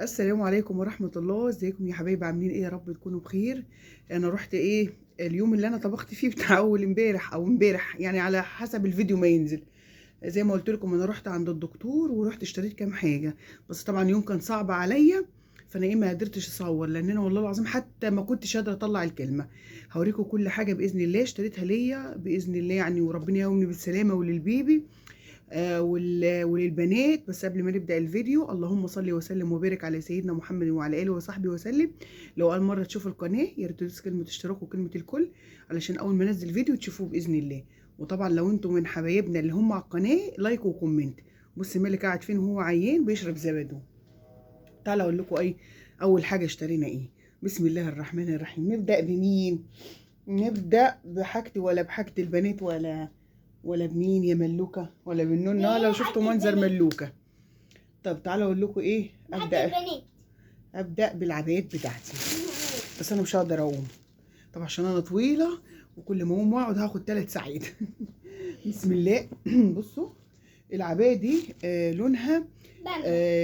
السلام عليكم ورحمة الله. ازيكم يا حبايبي؟ عاملين ايه؟ يا رب تكونوا بخير. انا رحت اليوم اللي انا طبخت فيه بتاع اول امبارح او امبارح، يعني على حسب الفيديو ما ينزل. زي ما قلت لكم انا رحت عند الدكتور ورحت اشتريت كام حاجة، بس طبعا اليوم كان صعب عليا، فانا ما قدرتش اصور لان انا والله العظيم حتى ما كنتش قادرة اطلع الكلمة. هوريكم كل حاجة باذن الله اشتريتها ليا باذن الله يعني، وربنا يقومني بالسلامة وللبيبي وللبنات. بس قبل ما نبدأ الفيديو، اللهم صل وسلم وبارك على سيدنا محمد وعلى آله وصحبه وسلم. لو أول مرة تشوف القناة يا ريت تدوس كلمة اشتراك وكلمة الكل علشان أول ما انزل فيديو تشوفوه بإذن الله. وطبعا لو انتم من حبايبنا اللي هم على القناة، لايك وكومنت. بص مالك قاعد فين وهو عيان بيشرب زبادو. تعالى اقول لكم اول حاجة اشترينا ايه. بسم الله الرحمن الرحيم. نبدأ بمين؟ نبدأ بحاجتي ولا بحاجة البنات ولا بمين يا ملوكة ولا بالنونة؟ لو شفتوا منظر ملوكة. طب تعالوا اقول لكم ايه. ابدا بالعبايات بتاعتي، بس انا مش هقدر اقوم طب عشان انا طويله، وكل ما اقوم واقعد هاخد 3 ساعات. بسم الله. بصوا العبايه دي لونها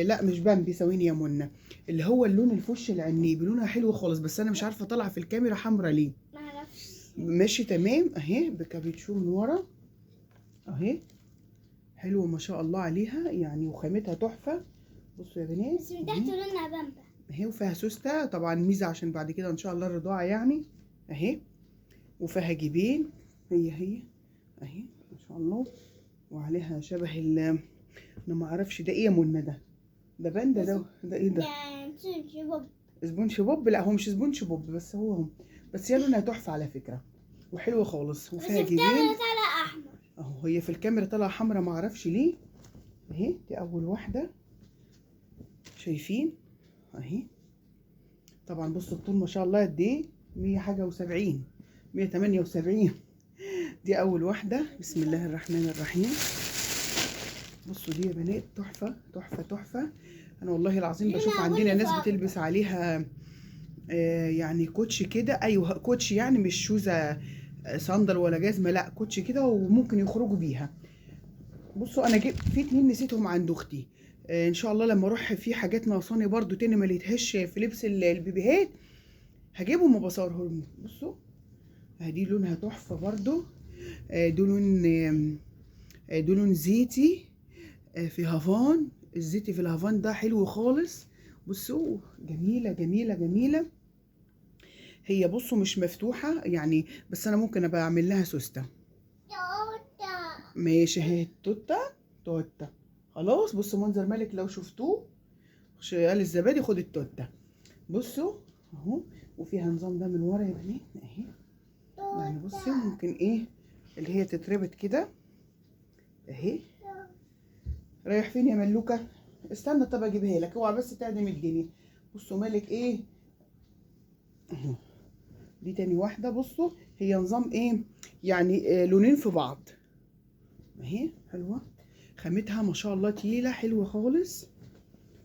لا مش بامبي، ثواني يا منى. اللي هو اللون الفش العنيبي، لونها حلو خالص، بس انا مش عارفه طالعه في الكاميرا حمرا ليه. ماشي تمام اهي، بكابيتشو من ورا اهي، حلوه ما شاء الله عليها يعني، وخامتها تحفه. بصوا يا بنات، بس من تحت لونها بامبا اهي، وفيها سوسته طبعا ميزه عشان بعد كده ان شاء الله الرضاعه يعني. اهي وفيها جيبين، هي اهي ما شاء الله، وعليها شبه انا ما اعرفش ده ايه يا منى، ده باندا، ده ايه ده؟ سبونج بوب. سبونج بوب؟ لا هو مش سبونج بوب، بس هو بس هي لونها تحفه على فكره وحلوه خالص، وفيها بس جيبين. طالع احمر اهو هي في الكاميرا طالعه حمرا ما اعرفش ليه. اهي دي اول واحده، شايفين اهي. طبعا بصوا الطول ما شاء الله قد ايه، 100 حاجه و70، 178. دي اول واحده. بسم الله الرحمن الرحيم. بصوا دي يا بنات تحفه تحفه تحفه. انا والله العظيم بشوف عندنا ناس بتلبس عليها يعني كوتش كده، ايوه كوتش يعني مش شوزه صندل ولا جزمه، لا كوتش كده وممكن يخرجوا بيها. بصوا انا جبت في 2 نسيتهم عند اختي، ان شاء الله لما اروح في حاجات ناقصاني برضو تاني ما لقيتهاش في لبس البيبيهات هجيبهم وبصورهم. بصوا دي لونها تحفه برضو، دي لون زيتي في هافان. الزيتي في الهافان ده حلو خالص. بصوا جميله جميله جميله. هي بصوا مش مفتوحه يعني، بس انا ممكن ابقى اعمل لها سوسته. ماشي اهي توته خلاص. بصوا منظر ملك لو شفتوه، شغال الزبادي خد التوته. بصوا اهو، وفيها نظام ده من ورا يا بنات اهي، يعني بصي ممكن اللي هي تتربط كده اهي. رايح فين يا ملوكه؟ استنى طب اجيبها لك، اوعى بس تعدم الدنيا. بصوا مالك اهو. دي تاني واحده. بصوا هي نظام يعني لونين في بعض اهي، حلوه خامتها ما شاء الله، تقيله حلوه خالص.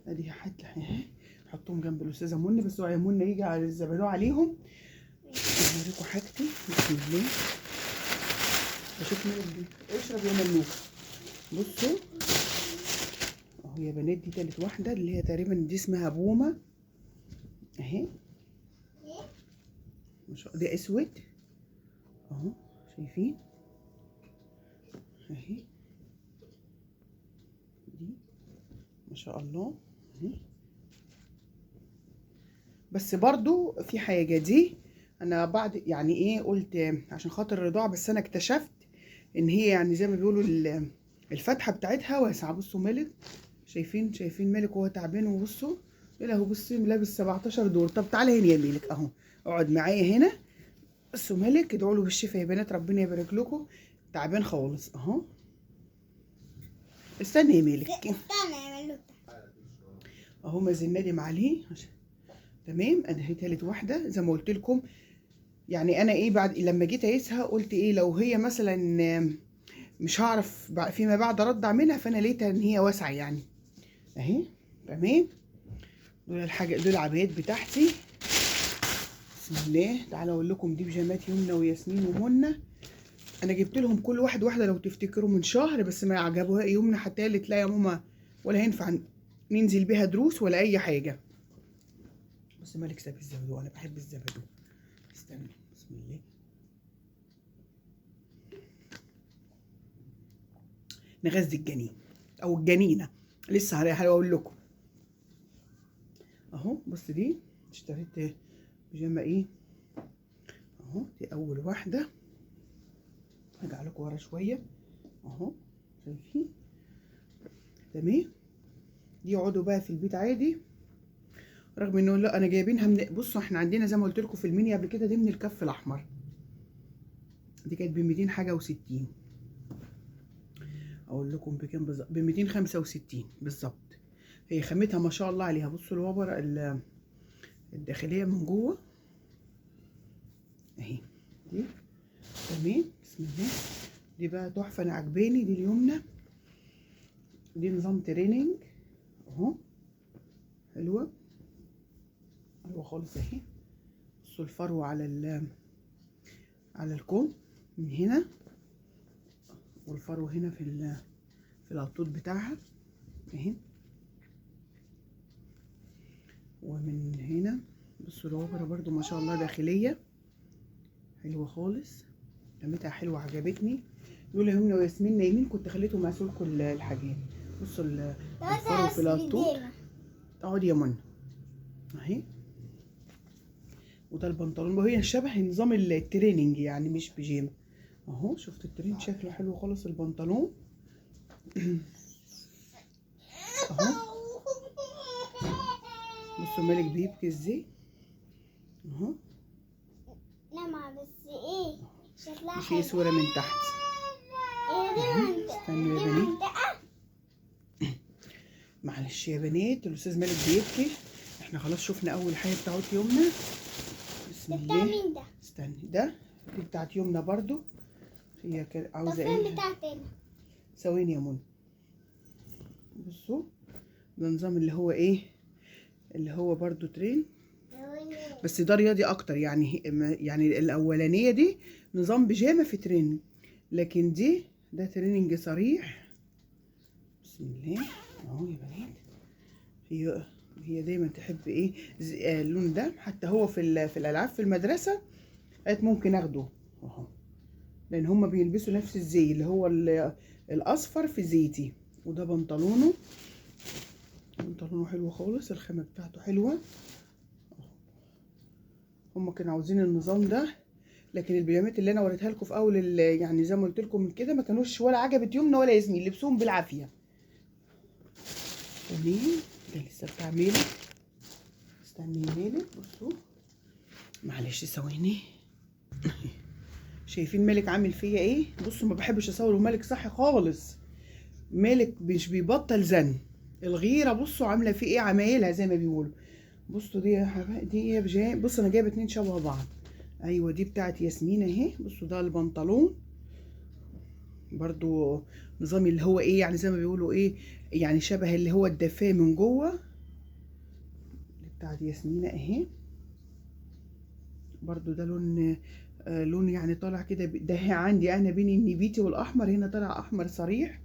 ادي حته اهي، حطهم جنب الاستاذه منى، بس اوعي يا منى يجي على الزبادو عليهم. اوريكم حاجتي. بسم الله. بشوف مين اشرب يا ملوك. بصوا اهو يا بنات، دي تالت واحده اللي هي تقريبا دي اسمها بومه اهي، ما شاء الله. ده اسود اهو، شايفين اهي، دي ما شاء الله اهي. بس برضو في حاجه دي انا بعد يعني قلت عشان خاطر الرضاعه، بس انا اكتشفت ان هي يعني زي ما بيقولوا الفتحه بتاعتها واسعه. بصوا مالك، شايفين مالك وهو تعبان، وبصوا ايه له، بصي لابس 17 دور. طب تعالى هنا يا مالك اهو، اقعد معايا هنا. بصوا مالك، ادعوا له بالشفاء يا بنات، ربنا يبارك لكم. تعبان خالص اهو. استنى يا مالك، استنى يا ملوكة اهو مازن نادم عليه تمام. ادي تالت واحده زي ما قلت لكم. يعني انا بعد لما جيت اقيسها قلت لو هي مثلا مش هعرف فيما بعد ارضع منها، فانا لقيتها ان هي واسعه يعني اهي تمام. دول دول العبايات بتاعتي. بسم الله. تعالوا اقول لكم دي بيجامات يمنى وياسمين ومنى. انا جبت لهم كل واحده لو تفتكروا من شهر، بس ما عجبوها يمنى، حتى قالت لا يا ماما ولا هينفع ننزل بيها دروس ولا اي حاجه. بص مالك ساب الزبدو، انا بحب الزبدو. استنى، بسم الله. نغذي الجنين او الجنينه، لسه هقول لكم اهو. بص دي اشتريت بيجامه ايه اهو، دي اول واحده. هرجع لكم ورا شويه اهو، شايفين؟ تمام. دي يقعدوا بقى في البيت عادي، رغم انه لا انا جايبينها من، بصوا احنا عندنا زي ما قلت لكم في المنيا قبل كده، دي من الكف الاحمر. دي كانت ب 200 حاجه و60. اقول لكم بكام بالظبط، ب 265 بالظبط. هي خامتها ما شاء الله عليها. بصوا الوبر الداخليه من جوه اهي دي. تمام، بسم الله. دي بقى تحفه، انا عجباني دي اليمنى. دي نظام تريننج اهو، حلوه حلوه خالص اهي. بصوا الفرو على الكم من هنا، والفرو هنا في العطود بتاعها اهي. ومن هنا بصوا العبرة برضو ما شاء الله داخلية حلوة خالص، خامتها حلوة عجبتني. لولا يمنى وياسمين نايمين كنت خليتهم يعسولكوا الحاجات. بصوا الفرو في العطود. اقعدي يا منى اهي. وده البنطلون، وهي شبه نظام التريننج يعني مش بيجامه اهو. شفت الترين شكله حلو خالص البنطلون اهو. بصوا مالك بيبكي ازاي اهو. لما بس ايه شكلها في صورة من تحت. استنوا يا بنات، معلش يا بنات، الاستاذ مالك بيبكي. احنا خلاص شفنا اول حاجه بتاعت يومنا. بسم الله. مين ده؟ استني، دي بتاعت يومنا برضو. هي عاوزه فين ايه؟ بتاعتنا؟ ثواني يا منى. بصوا ده نظام اللي هو ايه، اللي هو برضو ترين، بس ده رياضي اكتر يعني. يعني الاولانيه دي نظام بيجامه في تريننج، لكن ده تريننج صريح. بسم الله اهو يا بنات. هي دايما تحب ايه اللون ده، حتى هو في الالعاب في المدرسه قالت ممكن اخده اهو، لان هما بيلبسوا نفس الزي اللي هو الاصفر في زيتي. وده بنطلونه حلو خالص، الخامه بتاعته حلوه. هما كانوا عاوزين النظام ده، لكن البيجامات اللي انا وريتها لكم في اول يعني زي ما قلت لكم من كده ما كانوش ولا عجبت يمنى ولا ياسمين، لبسوهم بالعافيه. تمام. ده لسه بتاع ميلك. استني يا ميلك، بصوا معلش ثواني. شايفين مالك عامل فيا ايه؟ بصوا ما بحبش اصور مالك صح خالص. مالك مش بيبطل زن الغيره. بصوا عامله فيه ايه، عمايلها زي ما بيقولوا. بصوا دي يا حبايبي، دي بصوا انا جايبه اتنين شبه بعض. ايوه دي بتاعت ياسمين اهي. بصوا ده البنطلون برضو نظامي اللي هو ايه، يعني زي ما بيقولوا ايه، يعني شبه اللي هو الدفاه من جوه. اللي بتاعت ياسمين اهي برضو. ده لون يعني طالع كده. ده عندي انا بين النبيتي والاحمر، هنا طالع احمر صريح.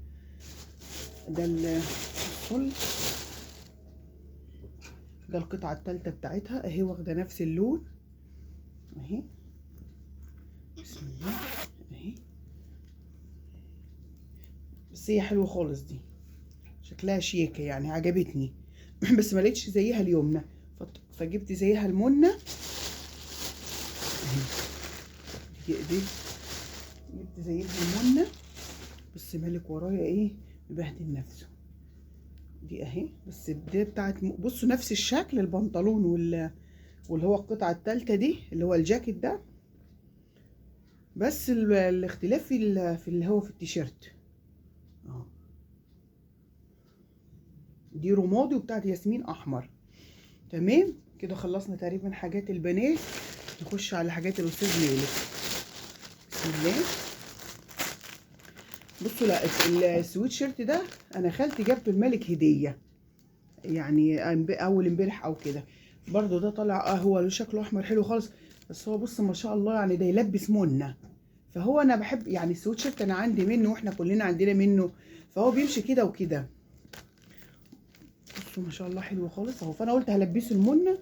ده الفل. ده القطعه الثالثه بتاعتها اهي، واخده نفس اللون اهي. بسم الله اهي. بس هي حلوه خالص دي، شكلها شياكه يعني عجبتني بس ما لقيتش زيها اليمنى، فجبت زيها المنى اهي. دي جبت زيها المنى. بس مالك ورايا ايه مبهدل نفسه. دي اهي، بس دي بتاعت بصوا نفس الشكل البنطلون واللي هو القطعه الثالثه دي اللي هو الجاكيت ده، بس الاختلاف في اللي هو في التيشيرت اهو. دي رمادي وبتاعت ياسمين احمر. تمام كده خلصنا تقريبا حاجات البنات. نخش على حاجات الاستاذ مالك. بسم الله. بصوا لا السويت شيرت ده انا خالتي جابته الملك هديه، يعني اول امبارح او كده. برضو ده طالع هو شكله احمر حلو خالص، بس هو بص ما شاء الله يعني ده يلبس منى. فهو انا بحب يعني السويت شيرت، انا عندي منه واحنا كلنا عندنا منه، فهو بيمشي كده وكده. بصوا ما شاء الله حلو خالص اهو. فانا قلت هلبسه المنه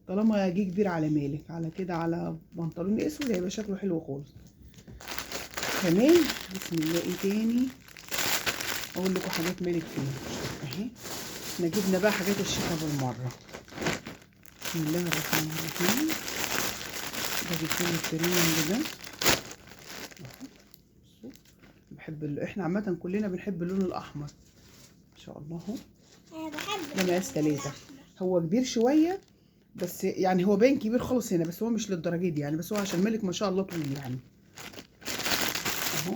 طالما جه كبير على مالك، على كده على بنطلون اسود هيبقى شكله حلو خالص. كمان بسم الله ايه تاني اقول لكم حاجات مالك فين اهي. احنا جبنا بقى حاجات الشتاء بالمره. بسم الله الرحمن الرحيم. ده جبت له التريننج ده. بصوا بحب احنا عامه كلنا بنحب اللون الاحمر ما شاء الله اهو. انا بحب ده مقاس 3. هو كبير شويه بس يعني هو باين كبير خالص هنا، بس هو مش للدرجه دي يعني، بس هو عشان مالك ما شاء الله طويل يعني اهو.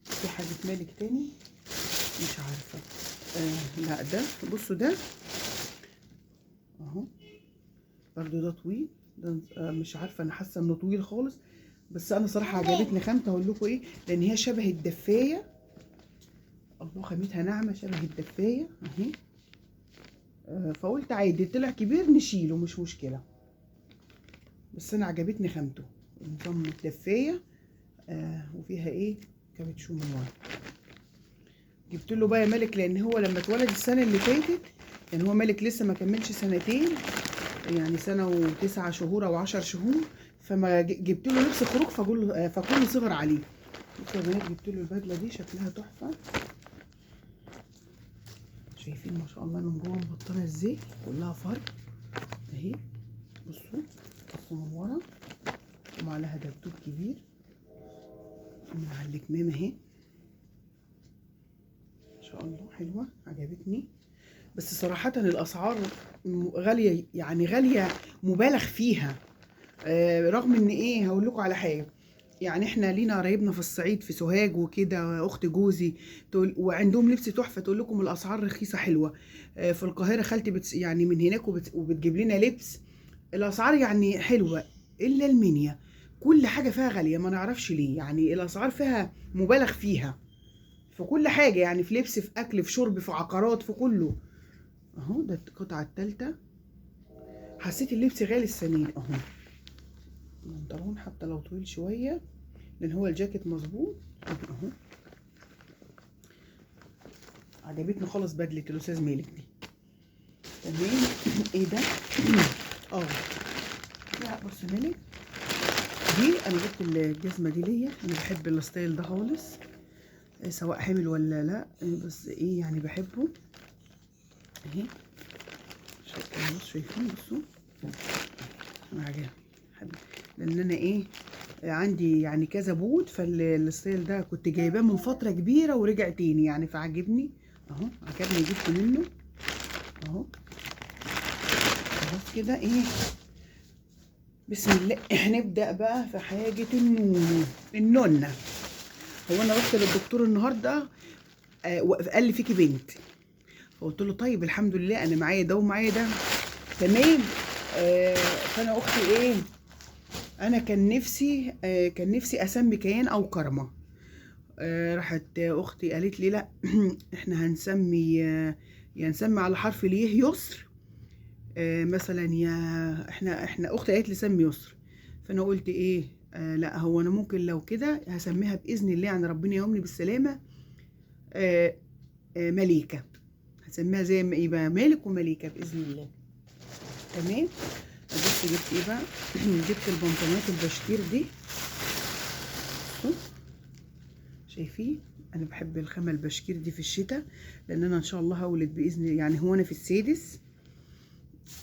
في حاجه مالك تاني مش عارفه لا ده بصوا ده اهو برضو ده طويل ده مش عارفه انا حاسه انه طويل خالص، بس انا صراحه عجبتني خامته. هقول لكم ايه، لان هي شبه الدفايه. الله خامتها ناعمه شبه الدفايه اهي. فقلت عادي طلع كبير نشيله مش مشكله، بس انا عجبتني خامته نظام الدفايه وفيها ايه كابتشو من ورا. جبت له بقى يا مالك لان هو لما اتولد السنه اللي فاتت يعني هو مالك لسه ما كملش سنتين، يعني سنه و9 شهور او 10 شهور، فما جبت له لبس خروج فكله صغر عليه. بصوا يا بنات جبت له البدله دي شكلها تحفه. شايفين ما شاء الله من جوه مبطنه ازاي كلها فرق اهي. بصوا من ورا وعليها دبدوب كبير من على الكمام اهي ما شاء الله حلوه عجبتني. بس صراحه الاسعار غاليه يعني غاليه مبالغ فيها. رغم ان ايه هقول لكم على حاجه، يعني احنا لينا قرايبنا في الصعيد في سوهاج وكده، اخت جوزي تقول وعندهم لبس تحفه تقول لكم الاسعار رخيصه حلوه. في القاهره خالتي يعني من هناك وبتجيب لنا لبس الاسعار يعني حلوه. الا المنيا كل حاجه فيها غاليه ما نعرفش ليه، يعني الاسعار فيها مبالغ فيها في كل حاجه، يعني في لبس في اكل في شرب في عقارات في كله اهو. ده القطعه الثالثه. حسيت اللبس غالي السنين اهو. البنطلون حتى لو طويل شويه لان هو الجاكيت مظبوط اهو. عجبتني خالص بدله الاستاذ مالك دي تمام. ايه ده لا بص مالك دي انا جبت الجزمه دي ليا، انا بحب الستايل ده خالص سواء حامل ولا لا، بس ايه يعني بحبه اهي. شايفين بصوا عجبني لان انا ايه عندي يعني كذا بوت، فالستايل ده كنت جايباه من فتره كبيره ورجع تاني يعني فعجبني اهو. عجبني جبت منه اهو. خلاص كده ايه بسم الله هنبدا بقى في حاجه النونه. هو انا رحت للدكتور النهارده قال لي فيكي بنت، فقلت له طيب الحمد لله انا معايا ده ومعايا ده تمام. فانا اختي ايه انا كان نفسي اسمي كيان او كرمه. راحت اختي قالت لي لا احنا هنسمي يا نسمي على حرف ليه يسر مثلا، يا احنا اختي قالت لي سمي يسر. فانا قلت ايه لا هو انا ممكن لو كده هسميها باذن الله يعني ربنا يقومني بالسلامه مليكه. هسميها زي ما ايه بقى مالك ومليكه باذن الله تمام. بص جبت ايه بقى جبت البنطلونات البشكير دي شايفين. انا بحب الخامه البشكير دي في الشتاء لان انا ان شاء الله هولد باذن الله، يعني هو انا في السادس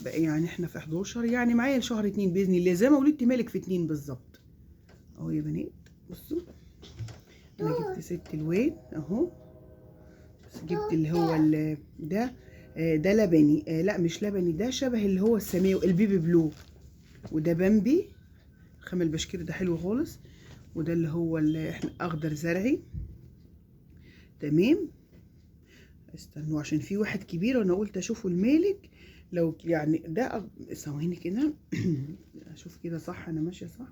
بقى يعني احنا في 11 يعني معايا لشهر 2 باذن الله زي ما ولدت مالك في 2 بالظبط اهو يا بنات. بصوا انا جبت 6 الوان اهو، بس جبت اللي هو ده لبني لا مش لبني، ده شبه اللي هو السماوي البيبي بلو، وده بامبي الخامه البشكير ده حلو خالص، وده اللي هو اللي احنا اخضر زرعي تمام. استنوا عشان في واحد كبير وانا قلت اشوفه المالك لو يعني ده ثواني كده اشوف كده صح انا ماشيه صح.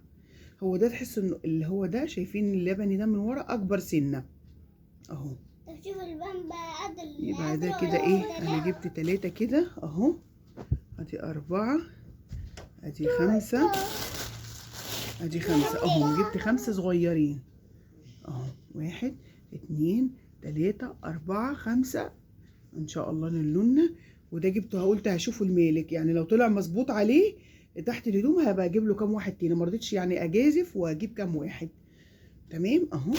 هو ده تحس انه اللي هو ده شايفين اللبني ده من ورا اكبر سنه اهو. طب شوف البامبا قد يبقى ده كده ايه انا جبت 3 كده اهو. ادي 4 ادي 5 ادي 5 اهو. جبت 5 صغيرين اهو 1 2 3 4 5 ان شاء الله نلونه. وده جبته قلت هشوفه المالك، يعني لو طلع مظبوط عليه تحت الهدوم هبقى اجيب له كام واحد تاني، ما رضيتش يعني اجازف واجيب كام واحد. تمام اهو.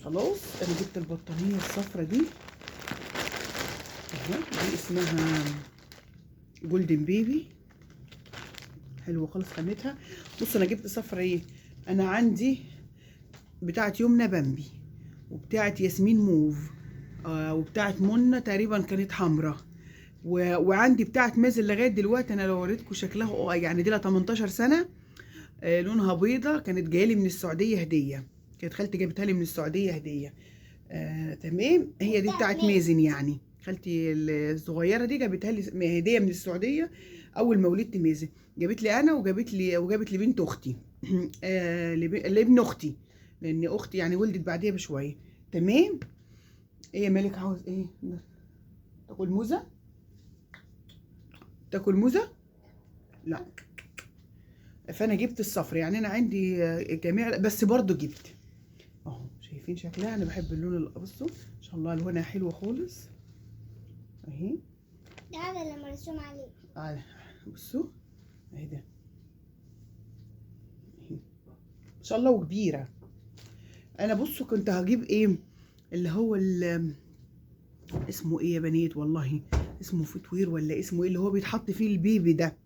خلاص انا جبت البطانيه الصفرا دي اهو، دي اسمها جولدن بيبي، حلوه خالص خامتها. بص انا جبت صفرا ايه، انا عندي بتاعت يمنى بامبي، وبتاعت ياسمين موف، وبتاعت منى تقريبا كانت حمراء، وعندي بتاعت مازن لغايه دلوقتي. انا لو وريتكم شكلها يعني دي لها 18 سنه، لونها بيضه، كانت جايه من السعوديه هديه، كانت خالتي جابتها لي من السعوديه هديه. تمام، هي دي بتاعت مازن، يعني خالتي الصغيره دي جابتها لي هديه من السعوديه اول ما ولدت مازن، جابت لي انا وجابت لي بنت اختي لابن اختي، لان اختي يعني ولدت بعديها بشويه. تمام. ايه يا مالك عاوز ايه؟ تاكل موزه؟ تاكل موزه؟ لا. فانا جبت الصفر، يعني انا عندي جميع، بس برضو جبت اهو. شايفين شكلها؟ انا بحب اللون بصوا ان شاء الله الوانها حلوه خالص اهي. ده هذا اللي مرسوم عليه. بصوا اهي ده اهي ان شاء الله وكبيره. انا بصوا كنت هجيب ايه اللي هو اسمه ايه يا بنات، والله اسمه فتوير ولا اسمه ايه اللي هو بيتحط فيه البيبي ده.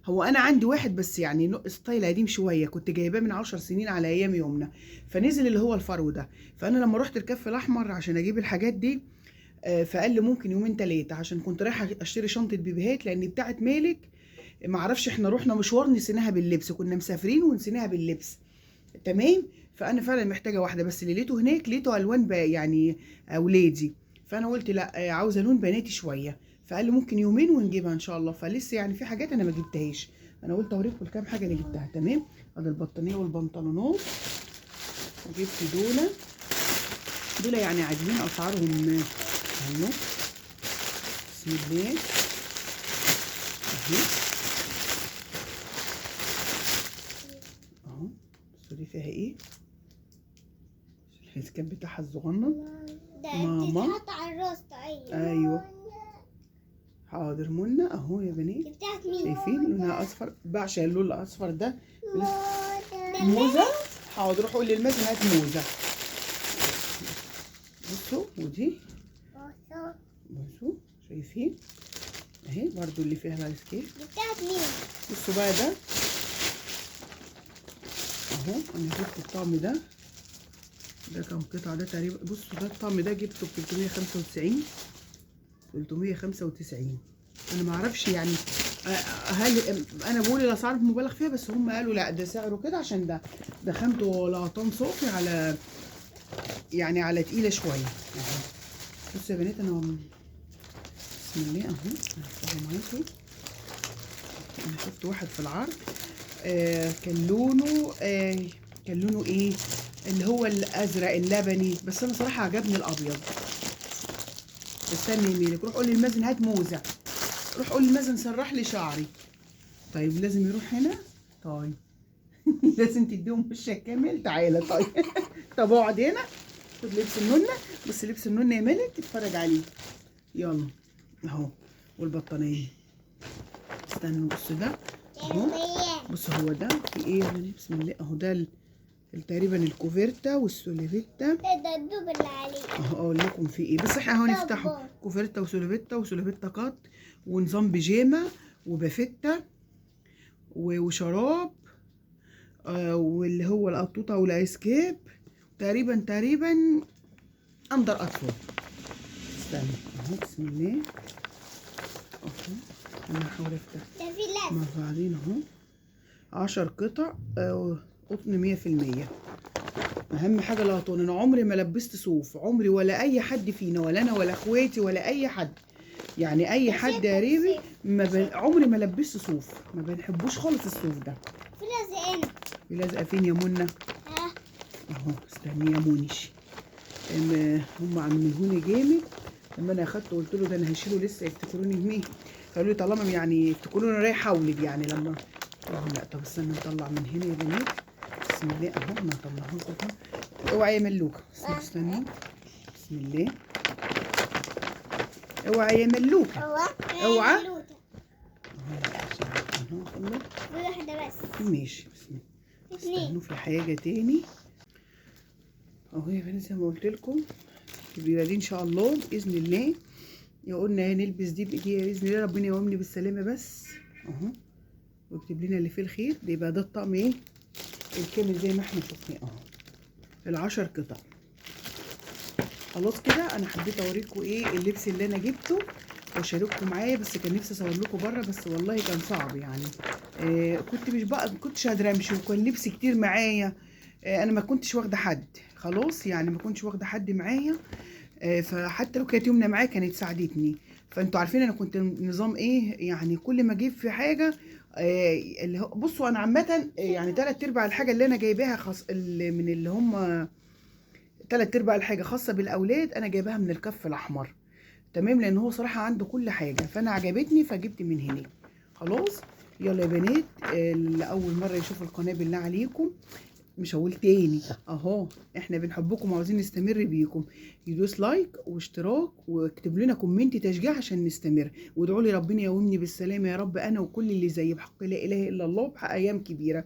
هو انا عندي واحد بس يعني ستايل قديم شويه، كنت جايباه من 10 سنين على ايام يومنا، فنزل اللي هو الفرو ده. فانا لما رحت الكف الاحمر عشان اجيب الحاجات دي، فقال لي ممكن يومين 3، عشان كنت رايحه اشتري شنطه بيبيهات لان بتاعت مالك معرفش احنا رحنا مشوار نسيناها باللبس، كنا مسافرين ونسيناها باللبس. تمام. فانا فعلا محتاجه واحده، بس اللي لقيته هناك لقيته الوان يعني اولادي، فانا قلت لا عاوزه لون بناتي شويه، فقال لي ممكن يومين ونجيبها ان شاء الله. فلسه يعني في حاجات انا ما جبتهاش، انا قلت اوريكم الكام حاجه اللي جبتها. تمام. ادي البطانيه والبنطلونات، وجبت دول يعني عاديين اسعارهم اهو. بسم الله اهو اهو. بصوا دي فيها ايه، الحسكاب بتاعها الصغنن. ده ماما تتحط على الراس طيب. ايوه حاضر منى اهو يا بنات. بتاعت مين؟ شايفين لونها اصفر، بعشق اللون الاصفر ده. ده موزه. حاضر روح قول للمازن هات موزه. بصوا ودي بصوا شايفين اهي برضو اللي فيها بقى السكيت. بتاعت مين؟ بصوا بقى ده اهو، انا جبت الطقم ده كام قطعه ده تقريبا. بصوا ده الطقم ده جبته ب 395. انا ما اعرفش يعني هل انا بقول الاسعار مبالغ فيها، بس هم قالوا لا ده سعره كده عشان ده خامته لقطان صوفي على يعني على تقيله شويه اهو. بصوا يا بنات انا بسم الله اهو هفتحه معاكم. انا شفت واحد في العرض كان لونه ايه اللي هو الازرق اللبني، بس انا صراحه عجبني الابيض. استني يا ميلك، روح قول للمازن هات موزه، روح قول للمازن سرح لي شعري. طيب لازم يروح هنا. طيب لازم تديهم وشك كامل. تعالى طيب طب اقعد هنا خد لبس النونه. بص لبس النونه يا ملك اتفرج عليه. يلا اهو. والبطانيه استنوا بصوا ده اهو. بصوا هو ده في ايه يعني بسم الله اهو. ده تقريبا الكوفرتا والسوليفيتا. ده الدوب اللي عليه اهو اقول لكم في ايه، بس احنا اهو نفتحه. كوفرتا وسوليفيتا قط، ونظام بيجامه وبافيتا وشراب واللي هو القطوطه والايس كاب تقريبا اندر اطفال. استنى اهو بسم الله اهو. انا هحاول افتح ده في لف مع بعضين اهو. 10 قطع قطن 100%. اهم حاجه القطن. انا عمري ما لبست صوف، عمري ولا اي حد فينا، ولا انا ولا اخواتي ولا اي حد، يعني اي حد قريبي عمري ما لبست صوف، ما بنحبوش خالص الصوف ده. في لازقين. في لازقه فين يا منى؟ اهو استني يا مونيش. هم عاملينهوني جامد. لما انا اخدته قلت له ده انا هشيله لسه يفتكروني بمين، قالوا لي طالما يعني يفتكروني رايحه اولد يعني لما لا. طب استنى نطلع من هنا يا بنات. بسم الله اهو. انا هطلعهم كده. اوعي يا ملوكه استني. بسم الله اوعى يا ملوكه. اوعى. لوتة. اهو خلاص. في واحدة بس. ماشي بسم الله. اتنين. استنوا في حاجه تاني اهو يا بنات، زي ما قلت لكم الكبيره دي ان شاء الله باذن الله. يا قلنا نلبس دي بايديها باذن الله، ربنا يقومني بالسلامه بس اهو، ويكتب لنا اللي فيه الخير. ده يبقى ده الطقم ايه الكامل زي ما احنا شفناه اهو، ال10 قطع. خلاص كده انا حبيت اوريكم ايه اللبس اللي انا جبته واشارككم معايا، بس كان نفسي اصور لكم بره بس والله كان صعب يعني. كنت مش بقى ما كنتش قادره امشي، وكان لبس كتير معايا. انا ما كنتش واخده حد خلاص يعني، ما كنتش واخده حد معايا. فحتى لو كانت يمنى معايا كانت ساعدتني. فانتوا عارفين انا كنت نظام ايه يعني، كل ما اجيب في حاجه اللي هو بصوا انا عامه يعني 3/4 الحاجه اللي انا جايباها اللي من اللي هم 3/4 الحاجه خاصه بالاولاد انا جايباها من الكف الاحمر. تمام، لان هو صراحه عنده كل حاجه فانا عجبتني فجبت من هنا. خلاص يلا يا بنات، اللي اول مره يشوف القناه بالله عليكم مش هقول تاني اهو، احنا بنحبكم وعاوزين نستمر بيكم. يدوس لايك واشتراك واكتب لنا كومنت تشجيع عشان نستمر، وادعوا لي ربنا يقومني بالسلامه يا رب، انا وكل اللي زيي بحق لا اله الا الله، بحق ايام كبيره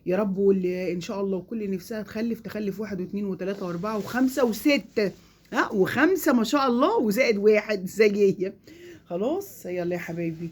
يا رب. واللي ان شاء الله وكل نفسها تخلف 1 و2 و3 و4 و5 و6 ها و5 ما شاء الله، وزائد 1 زي هي. خلاص يلا يا حبايبي.